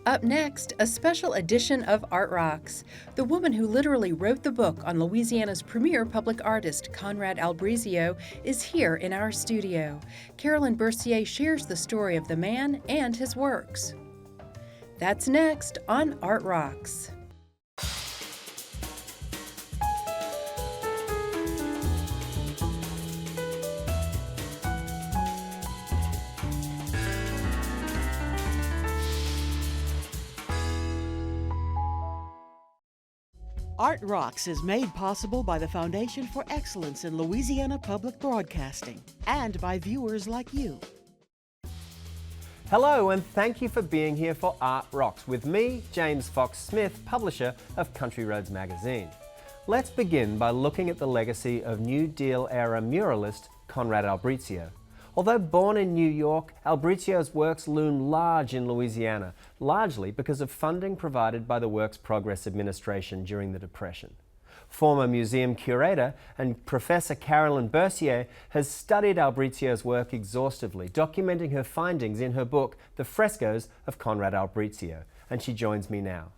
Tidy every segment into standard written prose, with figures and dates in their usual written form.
Up next, a special edition of Art Rocks. The woman who literally wrote the book on Louisiana's premier public artist, Conrad Albrizio, is here in our studio. Carolyn Bercier shares the story of the man and his works. That's next on Art Rocks. Art Rocks is made possible by the Foundation for Excellence in Louisiana Public Broadcasting and by viewers like you. Hello, and thank you for being here for Art Rocks with me, James Fox Smith, publisher of Country Roads magazine. Let's begin by looking at the legacy of New Deal-era muralist Conrad Albrizio. Although born in New York, Albrizio's works loom large in Louisiana, largely because of funding provided by the Works Progress Administration during the Depression. Former museum curator and Professor Carolyn Bercier has studied Albrizio's work exhaustively, documenting her findings in her book, The Frescoes of Conrad Albrizio, and she joins me now.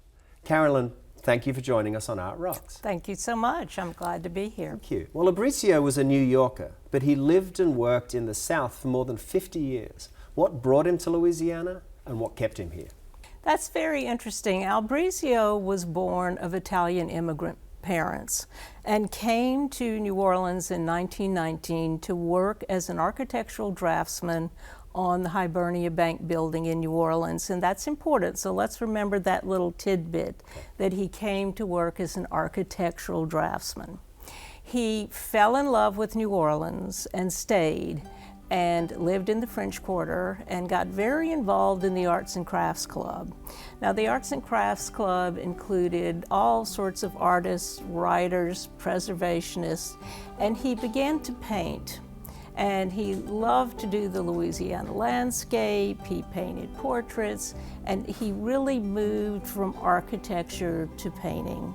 Carolyn, thank you for joining us on Art Rocks. Thank you so much. I'm glad to be here. Thank you. Well, Albrizio was a New Yorker, but he lived and worked in the South for more than 50 years. What brought him to Louisiana and what kept him here? That's very interesting. Albrizio was born of Italian immigrant parents and came to New Orleans in 1919 to work as an architectural draftsman on the Hibernia Bank building in New Orleans, and that's important. So let's remember that little tidbit, that he came to work as an architectural draftsman. He fell in love with New Orleans and stayed and lived in the French Quarter and got very involved in the Arts and Crafts Club. Now, the Arts and Crafts Club included all sorts of artists, writers, preservationists, and he began to paint. And he loved to do the Louisiana landscape, he painted portraits, and he really moved from architecture to painting.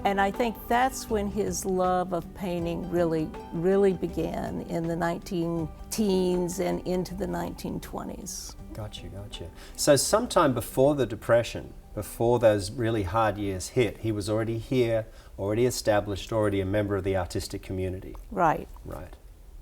And I think that's when his love of painting really began in the 19-teens and into the 1920s. Gotcha. So sometime before the Depression, before those really hard years hit, he was already here, already established, already a member of the artistic community. Right.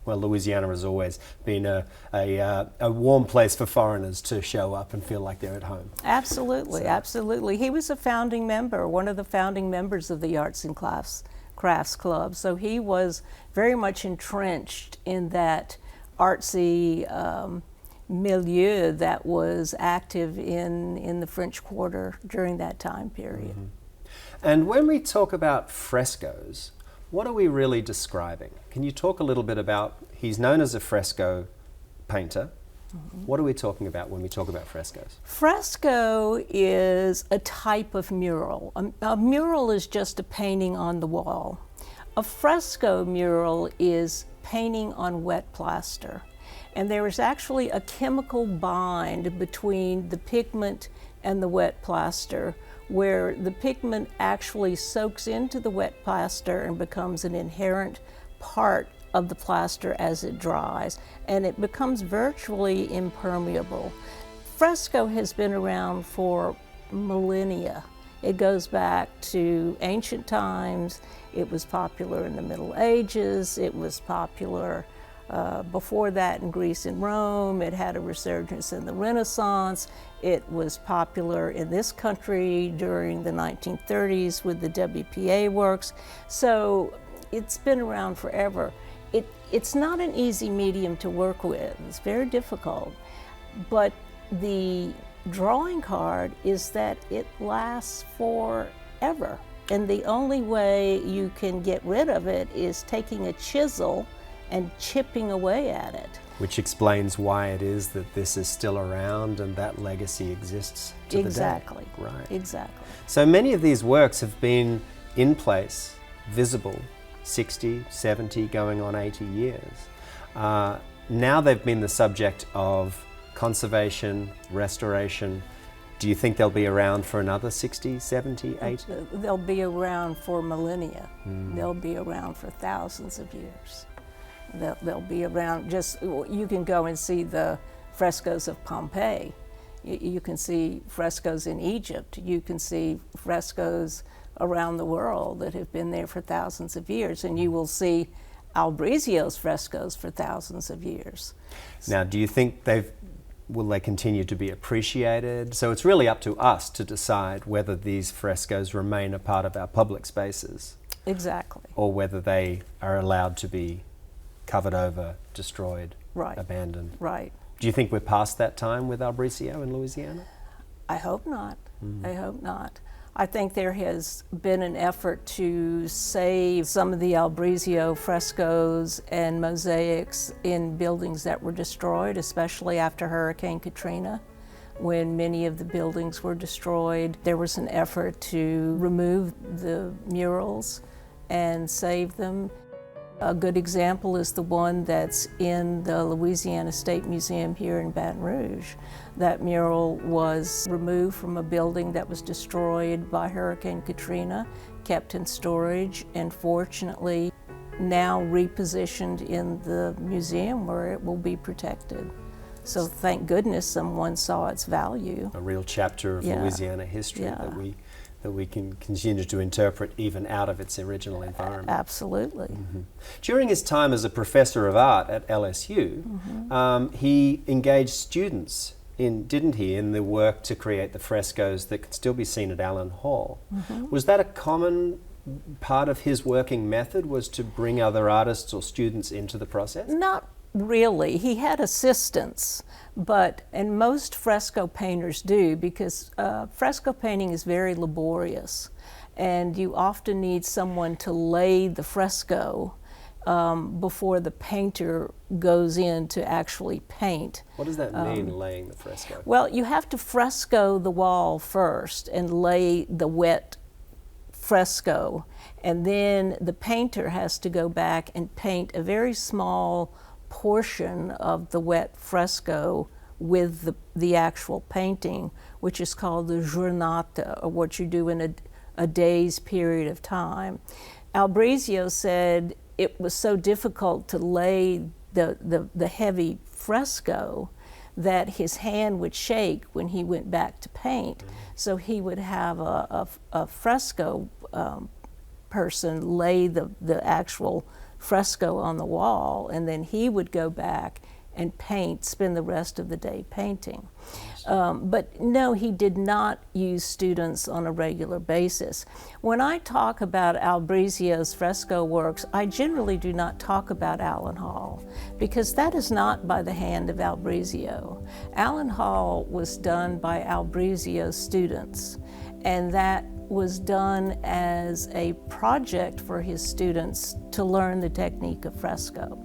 Well, Louisiana has always been a warm place for foreigners to show up and feel like they're at home. Absolutely. He was a founding member, one of the founding members of the Arts and Crafts Club. So he was very much entrenched in that artsy milieu that was active in the French Quarter during that time period. Mm-hmm. And when we talk about frescoes, what are we really describing? Can you talk a little bit about, he's known as a fresco painter. Mm-hmm. What are we talking about when we talk about frescoes? Fresco is a type of mural. A mural is just a painting on the wall. A fresco mural is painting on wet plaster. And there is actually a chemical bind between the pigment and the wet plaster, where the pigment actually soaks into the wet plaster and becomes an inherent part of the plaster as it dries, and it becomes virtually impermeable. Fresco has been around for millennia. It goes back to ancient times. It was popular in the Middle Ages. It was popular before that in Greece and Rome. It had a resurgence in the Renaissance. It was popular in this country during the 1930s with the WPA works. So it's been around forever. It's not an easy medium to work with. It's very difficult. But the drawing card is that it lasts forever. And the only way you can get rid of it is taking a chisel and chipping away at it. Which explains why it is that this is still around and that legacy exists to Exactly. the day. Right. Exactly. So many of these works have been in place, visible, 60, 70, going on 80 years. Now they've been the subject of conservation, restoration. Do you think they'll be around for another 60, 70, 80? They'll be around for millennia. They'll be around for thousands of years. They'll be around, you can go and see the frescoes of Pompeii You can see frescoes in Egypt. You can see frescoes around the world that have been there for thousands of years, and you will see Albrizio's frescoes for thousands of years. Now, do you think will they continue to be appreciated? So it's really up to us to decide whether these frescoes remain a part of our public spaces. Exactly. Or whether they are allowed to be covered over, destroyed, Right. abandoned. Right. Do you think we're past that time with Albrizio in Louisiana? I hope not. I hope not. I think there has been an effort to save some of the Albrizio frescoes and mosaics in buildings that were destroyed, especially after Hurricane Katrina. When many of the buildings were destroyed, there was an effort to remove the murals and save them. A good example is the one that's in the Louisiana State Museum here in Baton Rouge. That mural was removed from a building that was destroyed by Hurricane Katrina, kept in storage, and fortunately now repositioned in the museum where it will be protected. So thank goodness someone saw its value. A real chapter of Louisiana history that we can continue to interpret even out of its original environment. Absolutely. During his time as a professor of art at LSU, he engaged students didn't he, in the work to create the frescoes that can still be seen at Allen Hall. Was that a common part of his working method, was to bring other artists or students into the process? Not really. He had assistants, and most fresco painters do, because fresco painting is very laborious, and you often need someone to lay the fresco before the painter goes in to actually paint. What does that mean, laying the fresco? Well, you have to fresco the wall first and lay the wet fresco, and then the painter has to go back and paint a very small portion of the wet fresco with the actual painting, which is called the giornata, or what you do in a day's period of time. Albrizio said it was so difficult to lay the heavy fresco that his hand would shake when he went back to paint. So he would have a fresco person lay the actual fresco on the wall, and then he would go back and spend the rest of the day painting. But no, he did not use students on a regular basis. When I talk about Albrizio's fresco works, I generally do not talk about Allen Hall, because that is not by the hand of Albrizio. Allen Hall was done by Albrizio's students, and that was done as a project for his students to learn the technique of fresco.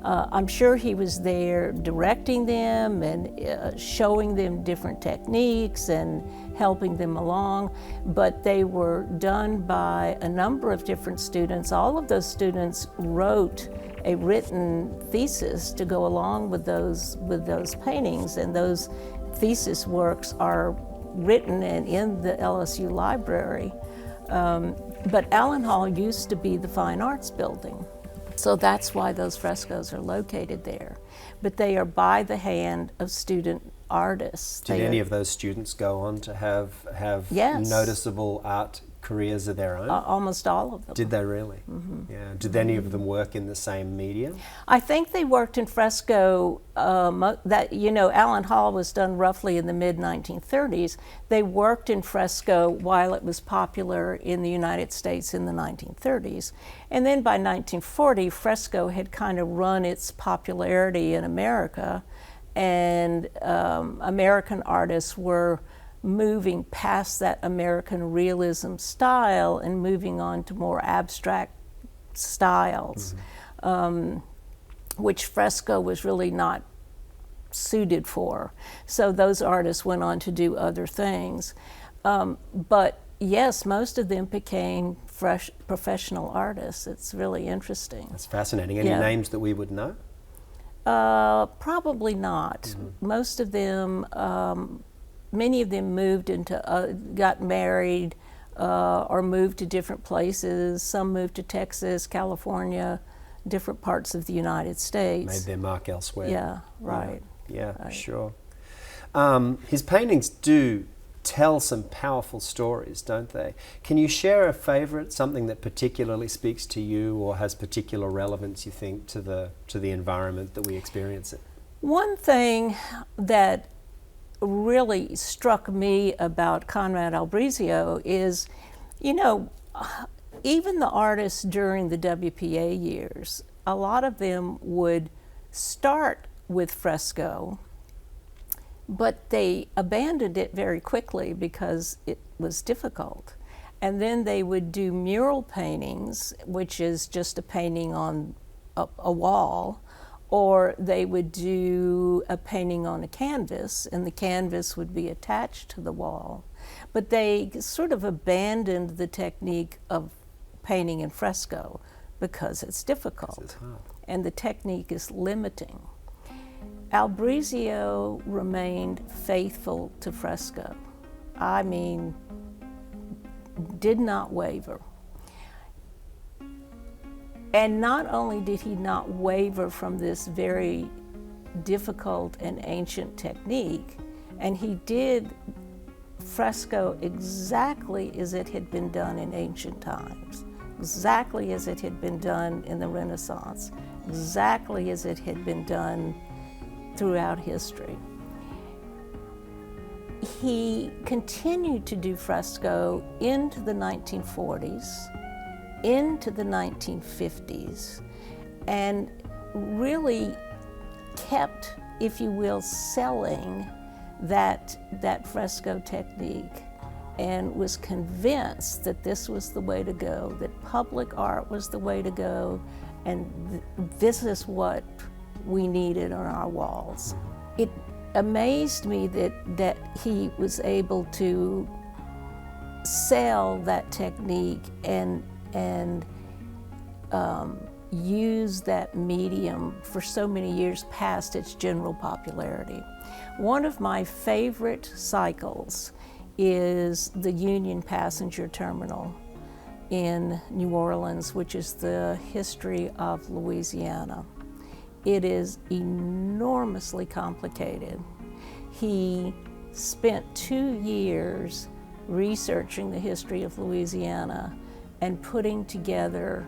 I'm sure he was there directing them and showing them different techniques and helping them along, but they were done by a number of different students. All of those students wrote a written thesis to go along with those paintings, and those thesis works are written and in the LSU library. But Allen Hall used to be the Fine Arts Building. So that's why those frescoes are located there. But they are by the hand of student artists. Did any of those students go on to have Yes. noticeable art careers of their own? Almost all of them. Did they really? Yeah. Did any of them work in the same medium? I think they worked in fresco, Allen Hall was done roughly in the mid-1930s. They worked in fresco while it was popular in the United States in the 1930s. And then by 1940, fresco had kind of run its popularity in America, and American artists were moving past that American realism style and moving on to more abstract styles, which fresco was really not suited for. So those artists went on to do other things. But yes, most of them became professional artists. It's really interesting. That's fascinating. Any names that we would know? Probably not. Most of them, many of them moved got married or moved to different places. Some moved to Texas, California, different parts of the United States. Made their mark elsewhere. Yeah, right. Yeah, right. Sure. His paintings do tell some powerful stories, don't they? Can you share a favourite, something that particularly speaks to you or has particular relevance, you think, to the environment that we experience it? One thing that really struck me about Conrad Albrizio is, even the artists during the WPA years, a lot of them would start with fresco, but they abandoned it very quickly because it was difficult. And then they would do mural paintings, which is just a painting on a wall, or they would do a painting on a canvas, and the canvas would be attached to the wall. But they sort of abandoned the technique of painting in fresco because it's difficult, and the technique is limiting. Albrizio remained faithful to fresco. I mean, did not waver. And not only did he not waver from this very difficult and ancient technique, and he did fresco exactly as it had been done in ancient times, exactly as it had been done in the Renaissance, exactly as it had been done throughout history. He continued to do fresco into the 1940s, into the 1950s, and really kept, if you will, selling that fresco technique, and was convinced that this was the way to go, that public art was the way to go, and this is what we needed on our walls. It amazed me that he was able to sell that technique and use that medium for so many years past its general popularity. One of my favorite cycles is the Union Passenger Terminal in New Orleans, which is the history of Louisiana. It is enormously complicated. He spent 2 years researching the history of Louisiana and putting together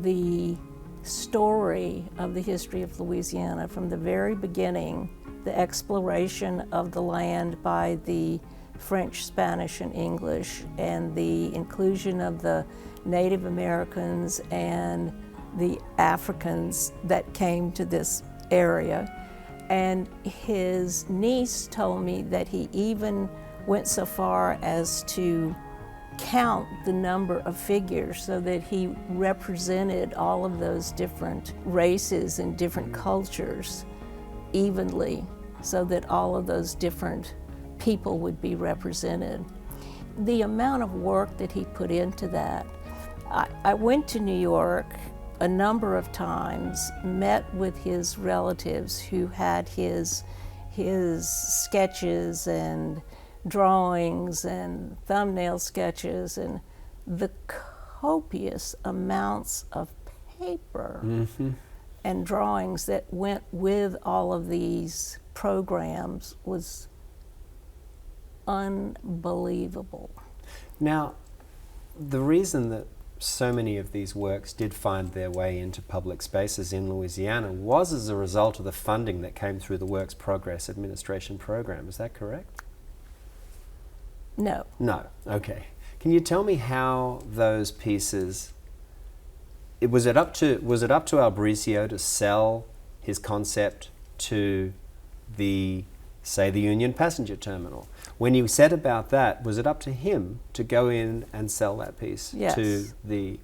the story of the history of Louisiana from the very beginning, the exploration of the land by the French, Spanish, and English, and the inclusion of the Native Americans and the Africans that came to this area. And his niece told me that he even went so far as to count the number of figures so that he represented all of those different races and different cultures evenly, so that all of those different people would be represented. The amount of work that he put into that. I went to New York a number of times, met with his relatives who had his sketches and drawings and thumbnail sketches, and the copious amounts of paper and drawings that went with all of these programs was unbelievable. Now, the reason that so many of these works did find their way into public spaces in Louisiana was as a result of the funding that came through the Works Progress Administration program. Is that correct? No. No. Okay. Can you tell me how those pieces? Was it up to Albrizio to sell his concept to the Union Passenger Terminal? When you said about that, was it up to him to go in and sell that piece to the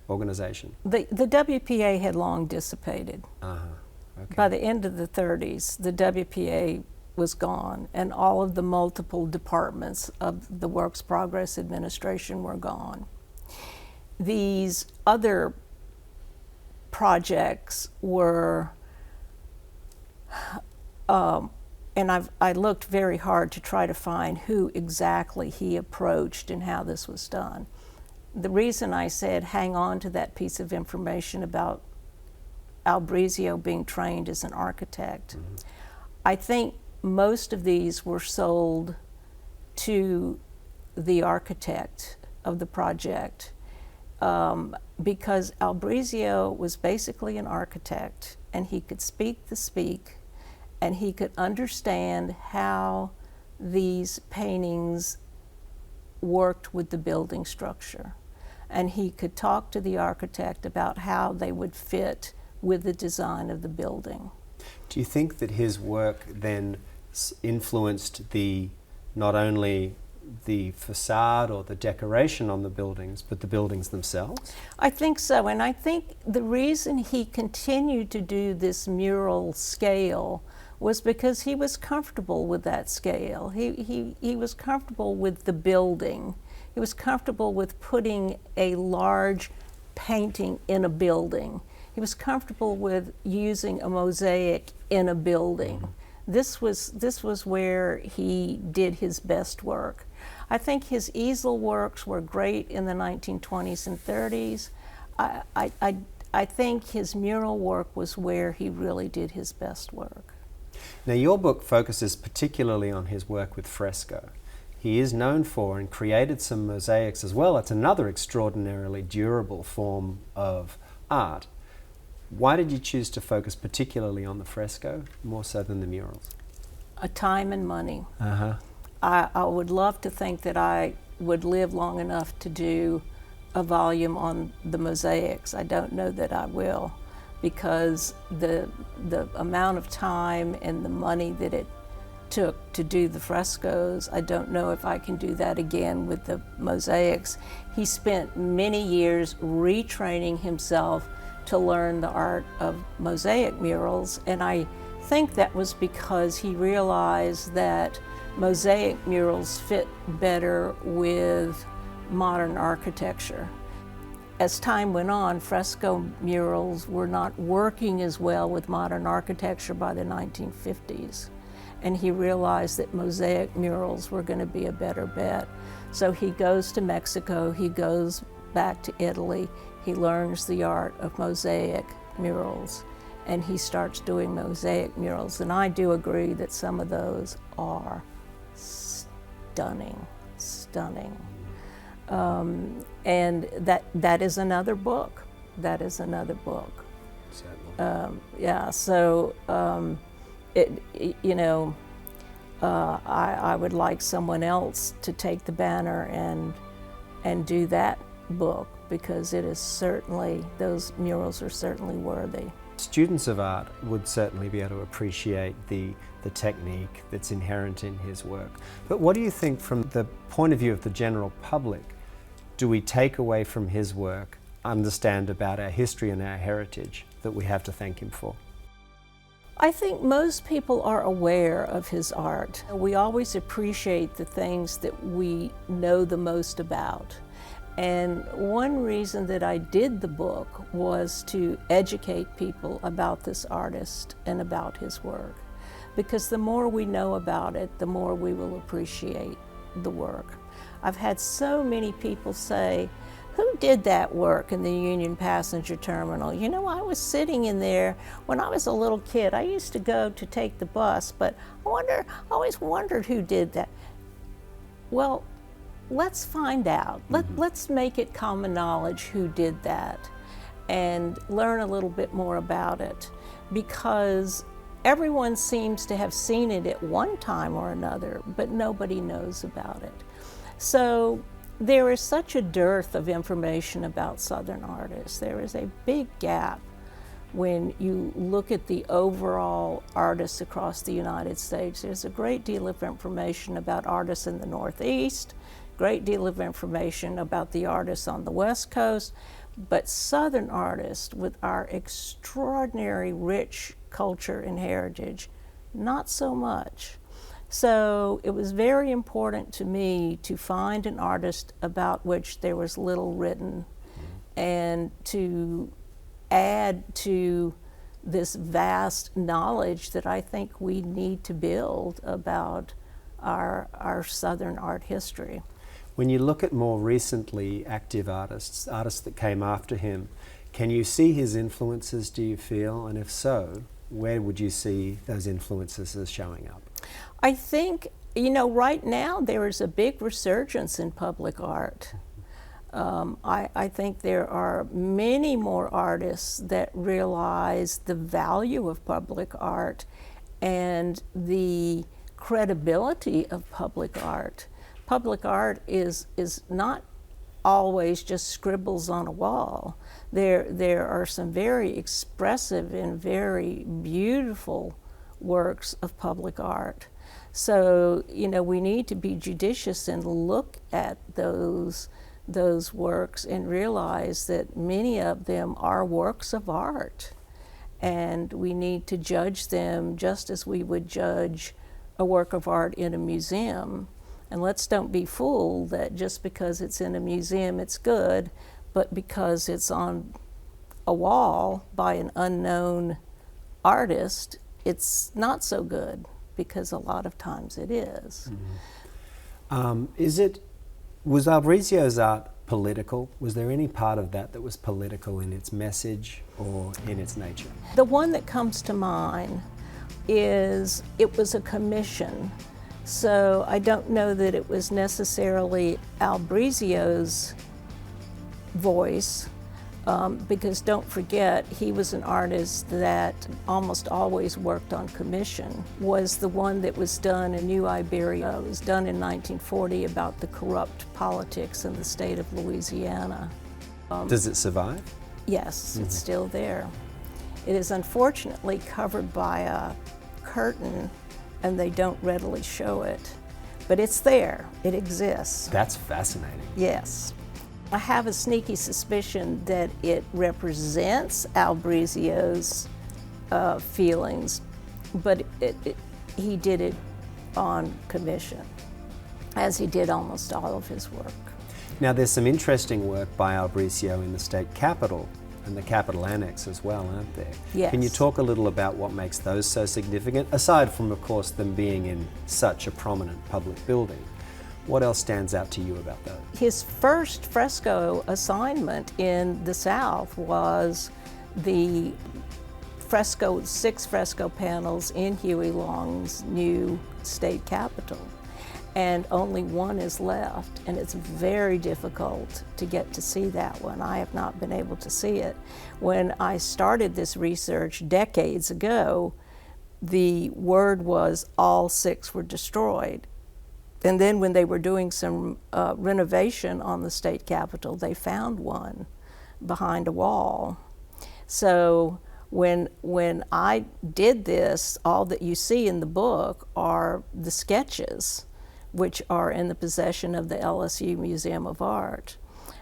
organization? The WPA had long dissipated. Okay. By the end of the 30s, the WPA was gone, and all of the multiple departments of the Works Progress Administration were gone. These other projects were, and I looked very hard to try to find who exactly he approached and how this was done. The reason I said hang on to that piece of information about Albrizio being trained as an architect, I think most of these were sold to the architect of the project, because Albrizio was basically an architect, and he could speak the speak, and he could understand how these paintings worked with the building structure. And he could talk to the architect about how they would fit with the design of the building. Do you think that his work then influenced not only the facade or the decoration on the buildings, but the buildings themselves? I think so, and I think the reason he continued to do this mural scale was because he was comfortable with that scale. He was comfortable with the building. He was comfortable with putting a large painting in a building. He was comfortable with using a mosaic in a building. This was where he did his best work. I think his easel works were great in the 1920s and 30s. I think his mural work was where he really did his best work. Now, your book focuses particularly on his work with fresco. He is known for and created some mosaics as well. It's another extraordinarily durable form of art. Why did you choose to focus particularly on the fresco, more so than the murals? Time and money. I would love to think that I would live long enough to do a volume on the mosaics. I don't know that I will, because the amount of time and the money that it took to do the frescoes, I don't know if I can do that again with the mosaics. He spent many years retraining himself to learn the art of mosaic murals, and I think that was because he realized that mosaic murals fit better with modern architecture. As time went on, fresco murals were not working as well with modern architecture by the 1950s. And he realized that mosaic murals were going to be a better bet. So he goes to Mexico, he goes back to Italy, he learns the art of mosaic murals, and he starts doing mosaic murals. And I do agree that some of those are stunning, stunning. And that is another book. That is another book. Certainly. Yeah, so I would like someone else to take the banner and do that book, because it is certainly, those murals are certainly worthy. Students of art would certainly be able to appreciate the technique that's inherent in his work. But what do you think, from the point of view of the general public, do we take away from his work, understand about our history and our heritage, that we have to thank him for? I think most people are aware of his art. We always appreciate the things that we know the most about. And one reason that I did the book was to educate people about this artist and about his work. Because the more we know about it, the more we will appreciate the work. I've had so many people say, "Who did that work in the Union Passenger Terminal? You know, I was sitting in there when I was a little kid. I used to go to take the bus, but I always wondered who did that." Well, let's find out. Let's make it common knowledge who did that and learn a little bit more about it, because everyone seems to have seen it at one time or another, but nobody knows about it. So there is such a dearth of information about Southern artists. There is a big gap when you look at the overall artists across the United States. There's a great deal of information about artists in the Northeast, great deal of information about the artists on the West Coast, but Southern artists, with our extraordinary rich culture and heritage, not so much. So it was very important to me to find an artist about which there was little written, and to add to this vast knowledge that I think we need to build about our Southern art history. When you look at more recently active artists that came after him, can you see his influences, do you feel? And if so, where would you see those influences as showing up? I think, you know, right now there is a big resurgence in public art. I think there are many more artists that realize the value of public art and the credibility of public art. Public art is not always just scribbles on a wall. There are some very expressive and very beautiful works of public art. So, you know, we need to be judicious and look at those works and realize that many of them are works of art. And we need to judge them just as we would judge a work of art in a museum. And let's don't be fooled that just because it's in a museum it's good, but because it's on a wall by an unknown artist, it's not so good, because a lot of times it is. Mm-hmm. Was Albrizio's art political? Was there any part of that was political in its message or in its nature? The one that comes to mind is it was a commission. So I don't know that it was necessarily Albrizio's voice, because don't forget, he was an artist that almost always worked on commission. Was the one that was done in New Iberia. It was done in 1940 about the corrupt politics in the state of Louisiana. Does it survive? Yes, it's still there. It is unfortunately covered by a curtain, and they don't readily show it. But it's there, it exists. That's fascinating. Yes. I have a sneaky suspicion that it represents Albrizio's feelings, but he did it on commission, as he did almost all of his work. Now, there's some interesting work by Albrizio in the state capitol and the Capitol Annex as well, aren't there? Yes. Can you talk a little about what makes those so significant, aside from, of course, them being in such a prominent public building? What else stands out to you about those? His first fresco assignment in the South was the 6 fresco panels in Huey Long's new state capitol. And only one is left, and it's very difficult to get to see that one. I have not been able to see it. When I started this research decades ago, the word was all 6 were destroyed. And then when they were doing some renovation on the state capitol, they found one behind a wall. So when I did this, all that you see in the book are the sketches, which are in the possession of the LSU Museum of Art.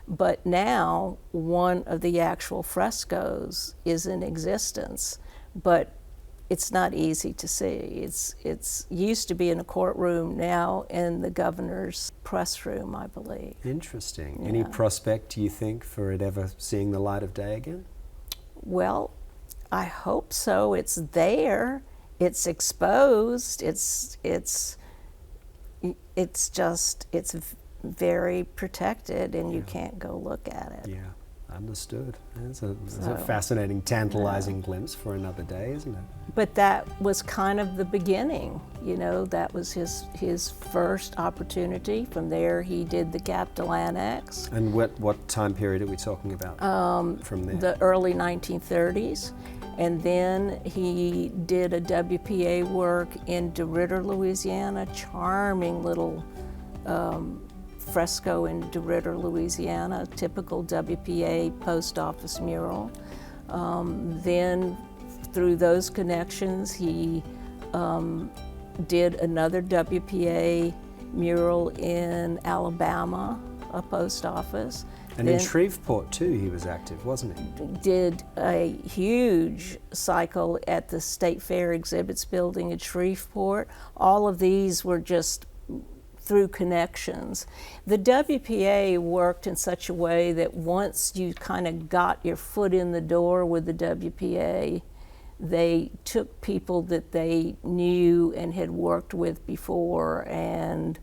But now one of the actual frescoes is in existence, but it's not easy to see. It's used to be in a courtroom, now in the governor's press room, I believe. Interesting. Yeah. Any prospect, do you think, for it ever seeing the light of day again? Well, I hope so. It's there. It's exposed. It's very protected, and you can't go look at it. Yeah, understood. It's a fascinating, tantalizing glimpse for another day, isn't it? But that was kind of the beginning, you know. That was his first opportunity. From there, he did the Capitol Annex. And what time period are we talking about from there? The early 1930s. And then he did a WPA work in DeRidder, Louisiana, charming little fresco in DeRidder, Louisiana, typical WPA post office mural. Then through those connections, he did another WPA mural in Alabama, a post office. And in Shreveport too, he was active, wasn't he? Did a huge cycle at the State Fair Exhibits Building in Shreveport. All of these were just through connections. The WPA worked in such a way that once you kind of got your foot in the door with the WPA, they took people that they knew and had worked with before and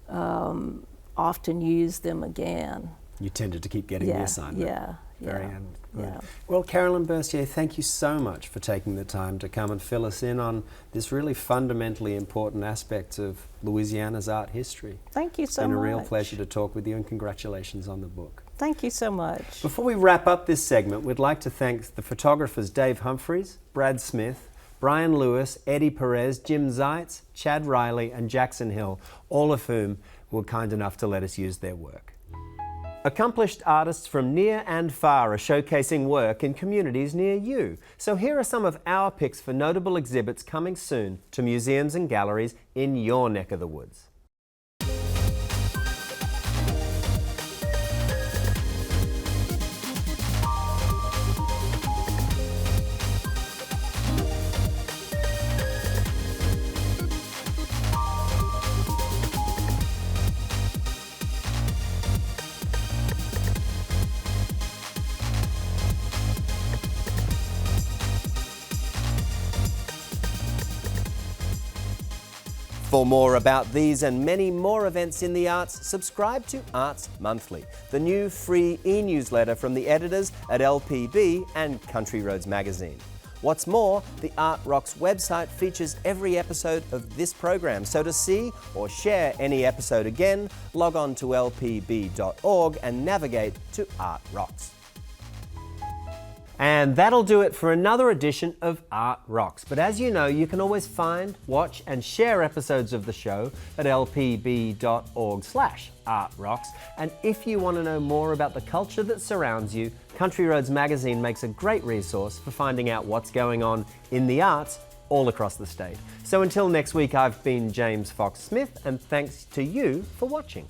often used them again. You tended to keep getting the assignment. Yeah, very good. Yeah. Well, Carolyn Bercier, thank you so much for taking the time to come and fill us in on this really fundamentally important aspect of Louisiana's art history. Thank you so much. It's been a real pleasure to talk with you, and congratulations on the book. Thank you so much. Before we wrap up this segment, we'd like to thank the photographers Dave Humphreys, Brad Smith, Brian Lewis, Eddie Perez, Jim Zeitz, Chad Riley and Jackson Hill, all of whom were kind enough to let us use their work. Accomplished artists from near and far are showcasing work in communities near you. So here are some of our picks for notable exhibits coming soon to museums and galleries in your neck of the woods. For more about these and many more events in the arts, subscribe to Arts Monthly, the new free e-newsletter from the editors at LPB and Country Roads magazine. What's more, the Art Rocks website features every episode of this program, so to see or share any episode again, log on to lpb.org and navigate to Art Rocks. And that'll do it for another edition of Art Rocks. But as you know, you can always find, watch and share episodes of the show at lpb.org/artrocks. And if you want to know more about the culture that surrounds you, Country Roads magazine makes a great resource for finding out what's going on in the arts all across the state. So until next week, I've been James Fox Smith, and thanks to you for watching.